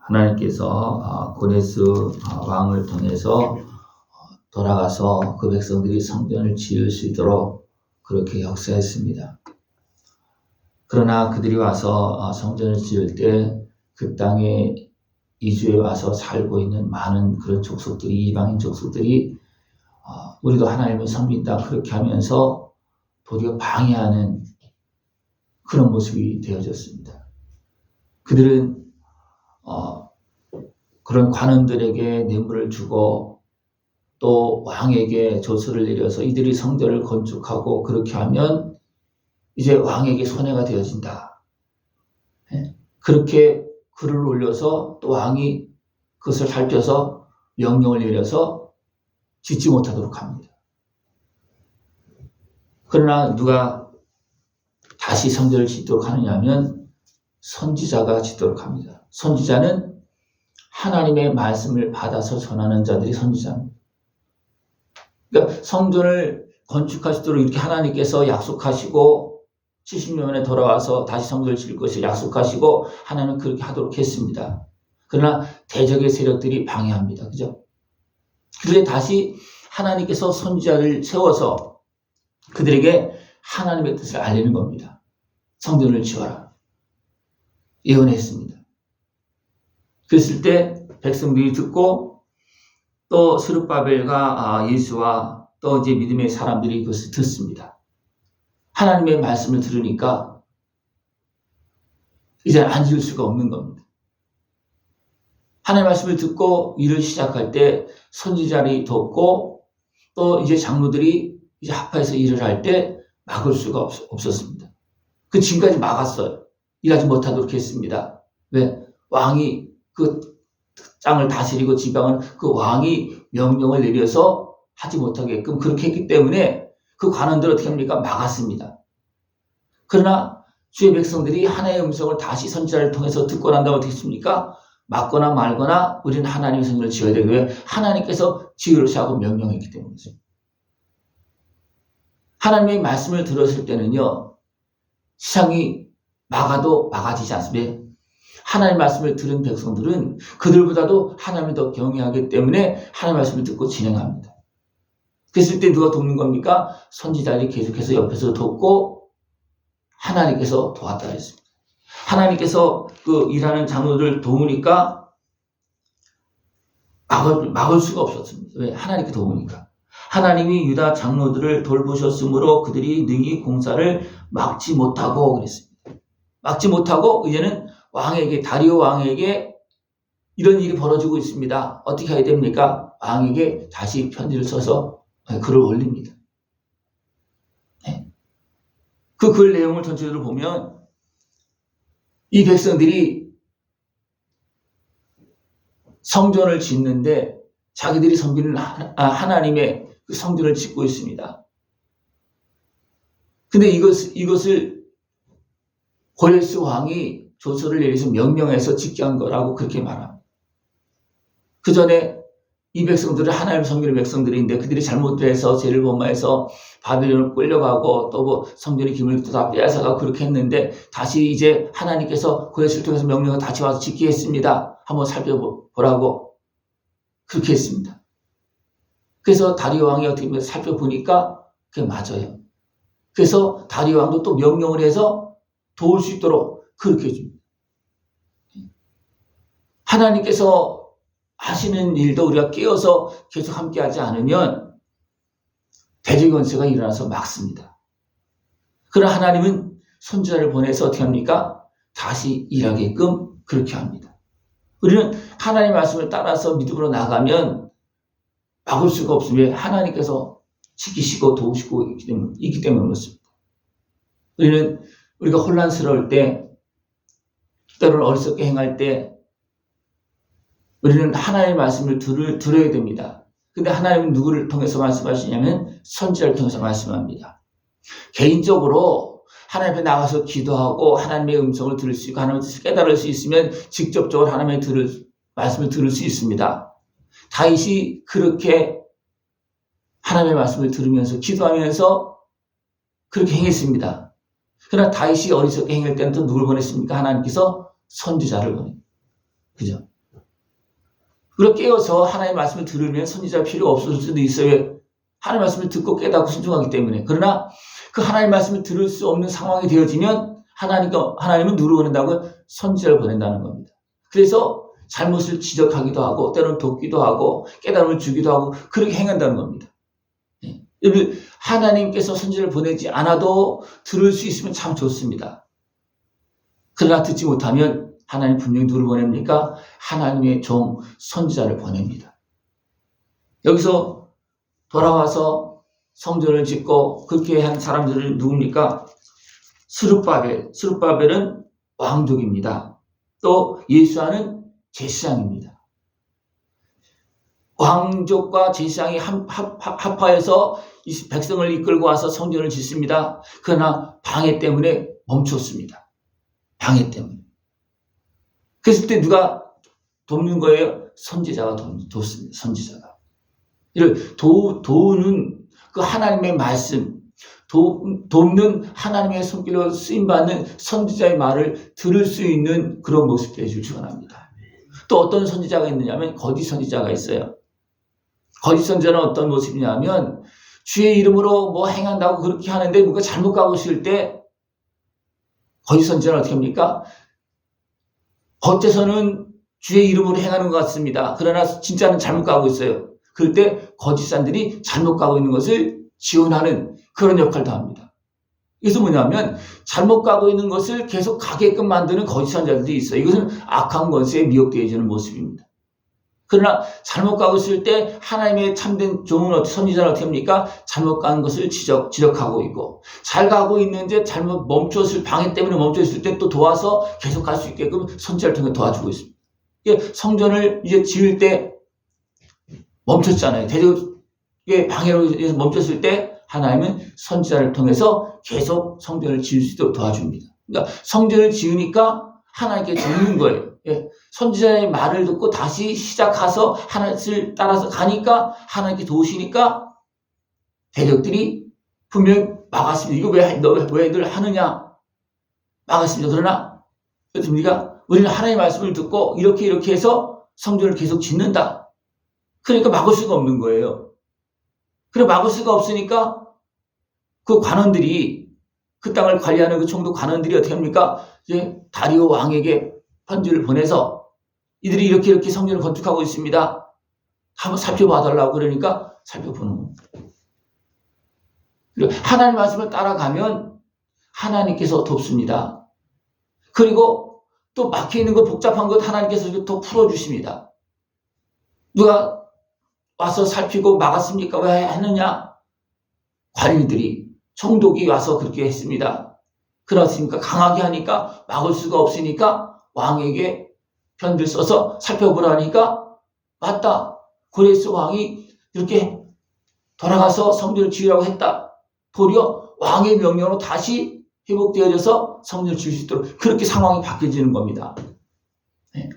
하나님께서 고레스 왕을 통해서 돌아가서 그 백성들이 성전을 지을 수 있도록 그렇게 역사했습니다. 그러나 그들이 와서 성전을 지을 때 그 땅에 이주해 와서 살고 있는 많은 그런 족속들이, 이방인 족속들이 우리도 하나님을 섬긴다 그렇게 하면서 도리어 방해하는 그런 모습이 되어졌습니다. 그들은 그런 관원들에게 뇌물을 주고 또 왕에게 조서를 내려서 이들이 성전을 건축하고 그렇게 하면 이제 왕에게 손해가 되어진다. 그렇게 글을 올려서 또 왕이 그것을 살펴서 명령을 내려서 짓지 못하도록 합니다. 그러나 누가 다시 성전을 짓도록 하느냐 하면 선지자가 짓도록 합니다. 선지자는 하나님의 말씀을 받아서 전하는 자들이 선지자입니다. 그러니까 성전을 건축하시도록 이렇게 하나님께서 약속하시고 70년 만에 돌아와서 다시 성전을 지을 것을 약속하시고 하나님은 그렇게 하도록 했습니다. 그러나 대적의 세력들이 방해합니다. 그죠? 그런데 다시 하나님께서 선지자를 세워서 그들에게 하나님의 뜻을 알리는 겁니다. 성전을 지어라. 예언했습니다. 그랬을 때 백성들이 듣고 또 스룹바벨과 예수와 또 이제 믿음의 사람들이 그것을 듣습니다. 하나님의 말씀을 들으니까 이제 안 지을 수가 없는 겁니다. 하나님의 말씀을 듣고 일을 시작할 때 선지자를 돕고 또 이제 장로들이 이제 합하여서 일을 할 때 막을 수가 없었습니다. 그 지금까지 막았어요. 일하지 못하도록 했습니다. 왜? 왕이 그 땅을 다스리고 지방은 그 왕이 명령을 내려서 하지 못하게끔 그렇게 했기 때문에 그 관원들을 어떻게 합니까? 막았습니다. 그러나 주의 백성들이 하나님의 음성을 다시 선지자를 통해서 듣고 난 다음에 어떻게 했습니까? 막거나 말거나 우리는 하나님의 성전을 지어야 되고 왜? 하나님께서 지으라고 명령했기 때문이죠. 하나님의 말씀을 들었을 때는요, 세상이 막아도 막아지지 않습니다. 하나님의 말씀을 들은 백성들은 그들보다도 하나님을 더 경외하기 때문에 하나님의 말씀을 듣고 진행합니다. 그랬을 때 누가 돕는 겁니까? 선지자들이 계속해서 옆에서 돕고 하나님께서 도왔다 했습니다. 하나님께서 그 일하는 장로들을 도우니까 막을 수가 없었습니다. 왜? 하나님께 도우니까. 하나님이 유다 장로들을 돌보셨으므로 그들이 능히 공사를 막지 못하고 그랬습니다. 막지 못하고 이제는 왕에게, 다리오 왕에게 이런 일이 벌어지고 있습니다. 어떻게 해야 됩니까? 왕에게 다시 편지를 써서 글을 올립니다. 네. 그 글 내용을 전체적으로 보면 이 백성들이 성전을 짓는데 자기들이 섬기는 하나님의 그 성전을 짓고 있습니다. 근데 이것을 고레스 왕이 조서를 내려서 명령해서 짓게 한 거라고 그렇게 말합니다. 그 전에 이 백성들은 하나님을 섬기는 백성들인데 그들이 잘못해서 죄를 범하여서 바빌론을 끌려가고 또 뭐 성전의 기물도 다 빼앗아가고 그렇게 했는데 다시 이제 하나님께서 고레스를 통해서 명령을 다시 와서 짓게 했습니다. 한번 살펴보라고 그렇게 했습니다. 그래서 다리오 왕이 어떻게 살펴보니까 그게 맞아요. 그래서 다리오 왕도 또 명령을 해서 도울 수 있도록 그렇게 해줍니다. 하나님께서 하시는 일도 우리가 깨어서 계속 함께하지 않으면 대적의 권세가 일어나서 막습니다. 그러나 하나님은 선지자를 보내서 어떻게 합니까? 다시 일하게끔 그렇게 합니다. 우리는 하나님의 말씀을 따라서 믿음으로 나가면 막을 수가 없으며 하나님께서 지키시고 도우시고 있기 때문에 그렇습니다. 우리가 혼란스러울 때, 때로는 어리석게 행할 때 우리는 하나님의 말씀을 들어야 됩니다. 근데 하나님은 누구를 통해서 말씀하시냐면 선지자를 통해서 말씀합니다. 개인적으로 하나님 앞에 나가서 기도하고 하나님의 음성을 들을 수 있고 하나님의 뜻을 깨달을 수 있으면 직접적으로 하나님의 말씀을 들을 수 있습니다. 다윗이 그렇게 하나님의 말씀을 들으면서 기도하면서 그렇게 행했습니다. 그러나 다윗이 어리석게 행할 때는 또 누굴 보냈습니까? 하나님께서 선지자를 보냅니다. 그죠? 그렇게 깨어서 하나님의 말씀을 들으면 선지자 필요가 없을 수도 있어요. 하나님의 말씀을 듣고 깨닫고 순종하기 때문에. 그러나 그 하나님의 말씀을 들을 수 없는 상황이 되어지면 하나님은 누구를 보낸다고? 선지자를 보낸다는 겁니다. 그래서 잘못을 지적하기도 하고 때로는 돕기도 하고 깨달음을 주기도 하고 그렇게 행한다는 겁니다. 여러분, 하나님께서 선지자를 보내지 않아도 들을 수 있으면 참 좋습니다. 그러나 듣지 못하면 하나님 분명히 누구를 보냅니까? 하나님의 종 선지자를 보냅니다. 여기서 돌아와서 성전을 짓고 그렇게 한 사람들은 누굽니까? 스룹바벨은 왕족입니다. 또 예수아는 제사장입니다. 왕족과 제사장이 합하여서 백성을 이끌고 와서 성전을 짓습니다. 그러나 방해 때문에 멈췄습니다. 방해 때문에. 그랬을 때 누가 돕는 거예요? 선지자가 돕습니다. 선지자가. 도우는 그 하나님의 말씀, 돕는 하나님의 손길로 쓰임받는 선지자의 말을 들을 수 있는 그런 모습 되시길 축원합니다. 또 어떤 선지자가 있느냐면 거짓 선지자가 있어요. 거짓 선지자는 어떤 모습이냐면 주의 이름으로 뭐 행한다고 그렇게 하는데 뭔가 잘못 가고 있을 때 거짓 선지자는 어떻게 합니까? 겉에서는 주의 이름으로 행하는 것 같습니다. 그러나 진짜는 잘못 가고 있어요. 그럴 때 거짓산들이 잘못 가고 있는 것을 지원하는 그런 역할도 합니다. 이것은 뭐냐면 잘못 가고 있는 것을 계속 가게끔 만드는 거짓한 자들이 있어요. 이것은 악한 권세에 미혹되어지는 모습입니다. 그러나 잘못 가고 있을 때 하나님의 참된 종은 선지자는 어떻게 합니까? 잘못 가는 것을 지적하고 있고 잘 가고 있는데 잘못 방해 때문에 멈춰있을 때 또 도와서 계속 갈 수 있게끔 선지자를 통해 도와주고 있습니다. 성전을 이제 지을 때 멈췄잖아요. 대적의 방해로 인해서 멈췄을 때 하나님은 선지자를 통해서 계속 성전을 지을 수 있도록 도와줍니다. 그러니까 성전을 지으니까 하나님께 돕는 거예요. 선지자의 말을 듣고 다시 시작해서 하나님을 따라서 가니까 하나님께 도우시니까 대적들이 분명히 막았습니다. 이거 왜 애들 하느냐? 막았습니다. 그러나 우리는 하나님의 말씀을 듣고 이렇게 해서 성전을 계속 짓는다. 그러니까 막을 수가 없는 거예요. 그래 막을 수가 없으니까 그 관원들이 그 땅을 관리하는 그 총독 관원들이 어떻게 합니까? 이제 다리오 왕에게 편지를 보내서 이들이 이렇게 성전을 건축하고 있습니다. 한번 살펴봐달라고 그러니까 살펴보는 겁니다. 그리고 하나님 말씀을 따라가면 하나님께서 돕습니다. 그리고 또 막혀있는 거 복잡한 것 하나님께서 더 풀어주십니다. 누가 와서 살피고 막았습니까? 왜 했느냐? 관리들이 총독이 와서 그렇게 했습니다. 그렇습니까? 강하게 하니까 막을 수가 없으니까 왕에게 편지를 써서 살펴보라니까 맞다. 고레스 왕이 이렇게 돌아가서 성전을 지으라고 했다. 도리어 왕의 명령으로 다시 회복되어져서 성전을 지을 수 있도록 그렇게 상황이 바뀌어지는 겁니다.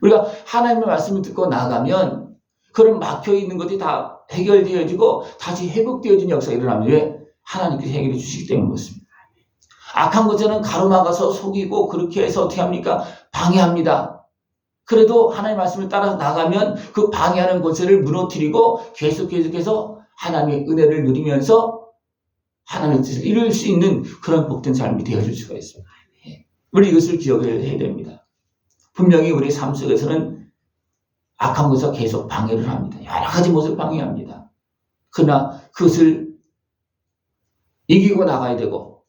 우리가 하나님의 말씀을 듣고 나가면 그런 막혀있는 것이 다 해결되어지고 다시 회복되어진 역사가 일어나면 왜? 하나님께서 해결해 주시기 때문인 것입니다. 악한 것에는 가로막아서 속이고 그렇게 해서 어떻게 합니까? 방해합니다. 그래도 하나님의 말씀을 따라서 나가면 그 방해하는 권세를 무너뜨리고 계속해서 하나님의 은혜를 누리면서 하나님의 뜻을 이룰 수 있는 그런 복된 삶이 되어줄 수가 있습니다. 우리 이것을 기억해야 됩니다. 분명히 우리 삶 속에서는 악한 것을 계속 방해를 합니다. 여러 가지 모습을 방해합니다. 그러나 그것을 이기고 나가야 되고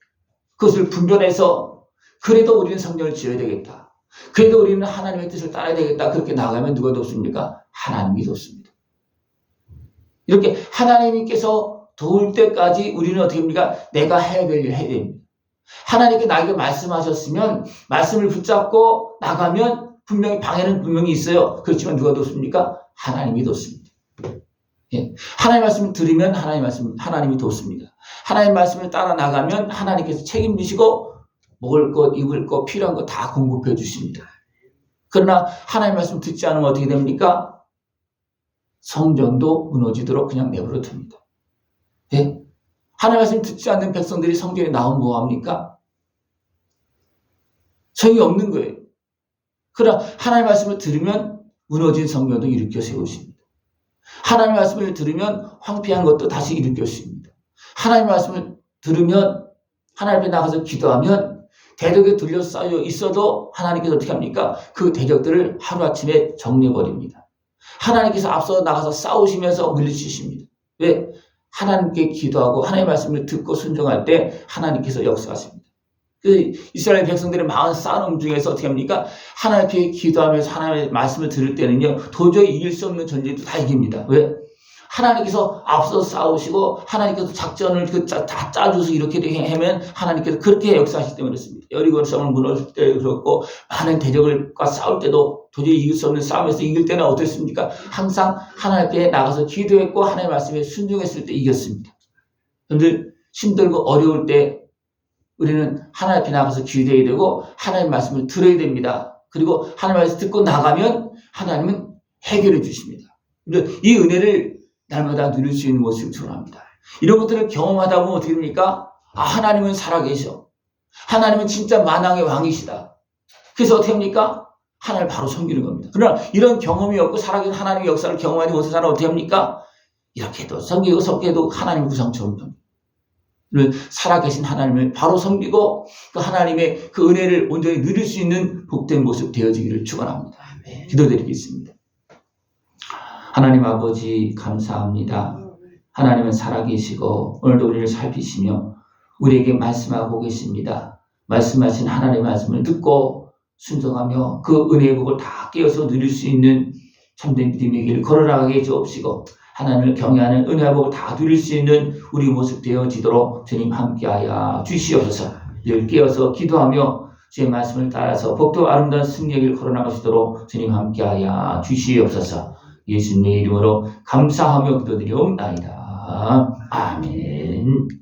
그것을 분별해서 그래도 우리는 성전을 지어야 되겠다. 그래도 우리는 하나님의 뜻을 따라야 되겠다. 그렇게 나가면 누가 돕습니까? 하나님이 돕습니다. 이렇게 하나님께서 도울 때까지 우리는 어떻게 합니까? 내가 해야 될 일을 해야 됩니다. 하나님께 나에게 말씀하셨으면 말씀을 붙잡고 나가면 분명히 방해는 분명히 있어요. 그렇지만 누가 돕습니까? 하나님이 돕습니다. 하나님의 말씀을 들으면 하나님이 돕습니다. 하나님의 말씀을 따라 나가면 하나님께서 책임지시고 먹을 것, 입을 것, 필요한 것 다 공급해 주십니다. 그러나 하나님의 말씀 듣지 않으면 어떻게 됩니까? 성전도 무너지도록 그냥 내버려 둡니다. 하나님의 말씀 듣지 않는 백성들이 성전에 나오면 뭐합니까? 소용이 없는 거예요. 그러나 하나님의 말씀을 들으면 무너진 성경도 일으켜 세우십니다. 하나님의 말씀을 들으면 황폐한 것도 다시 일으켜 줍니다. 하나님의 말씀을 들으면 하나님 앞에 나가서 기도하면 대적에 둘러싸여 있어도 하나님께서 어떻게 합니까? 그 대적들을 하루아침에 정리해버립니다. 하나님께서 앞서 나가서 싸우시면서 물리치십니다. 왜? 하나님께 기도하고 하나님의 말씀을 듣고 순종할 때 하나님께서 역사하십니다. 이스라엘 백성들의 많은 싸움 중에서 어떻게 합니까? 하나님께 기도하면서 하나님의 말씀을 들을 때는요, 도저히 이길 수 없는 전쟁도 다 이깁니다. 왜? 하나님께서 앞서 싸우시고 하나님께서 작전을 다 짜주서 이렇게 하면 하나님께서 그렇게 역사하시기 때문에 그렇습니다. 여리고 성을 무너질 때 그렇고 많은 대적과 싸울 때도 도저히 이길 수 없는 싸움에서 이길 때는 어땠습니까? 항상 하나님께 나가서 기도했고 하나님의 말씀에 순종했을 때 이겼습니다. 그런데 힘들고 어려울 때 우리는 하나님 앞에 나가서 기도해야 되고 하나님의 말씀을 들어야 됩니다. 그리고 하나님의 말씀을 듣고 나가면 하나님은 해결해 주십니다. 이 은혜를 날마다 누릴 수 있는 모습을 전합니다. 이런 것들을 경험하다 보면 어떻게 됩니까? 아, 하나님은 살아계셔. 하나님은 진짜 만왕의 왕이시다. 그래서 어떻게 합니까? 하나님을 바로 섬기는 겁니다. 그러나 이런 경험이 없고 살아계신 하나님의 역사를 경험하지 못한 사람은 어떻게 합니까? 이렇게도 섬기고 하나님 구성처럼 됩니다. 살아계신 하나님을 바로 섬기고 그 하나님의 그 은혜를 온전히 누릴 수 있는 복된 모습 되어지기를 축원합니다. 기도드리겠습니다. 하나님 아버지 감사합니다. 하나님은 살아계시고 오늘도 우리를 살피시며 우리에게 말씀하고 계십니다. 말씀하신 하나님의 말씀을 듣고 순종하며 그 은혜의 복을 다 깨어서 누릴 수 있는 참된 믿음의 길을 걸어나가게 주옵시고 하나님을 경외하는 은혜의 복을 다 누릴 수 있는 우리 모습 되어지도록 주님 함께하여 주시옵소서. 늘 깨어서 기도하며 주의 말씀을 따라서 복도 아름다운 승리의 길을 걸어나가시도록 주님 함께하여 주시옵소서. 예수님의 이름으로 감사하며 기도드리옵나이다. 아멘.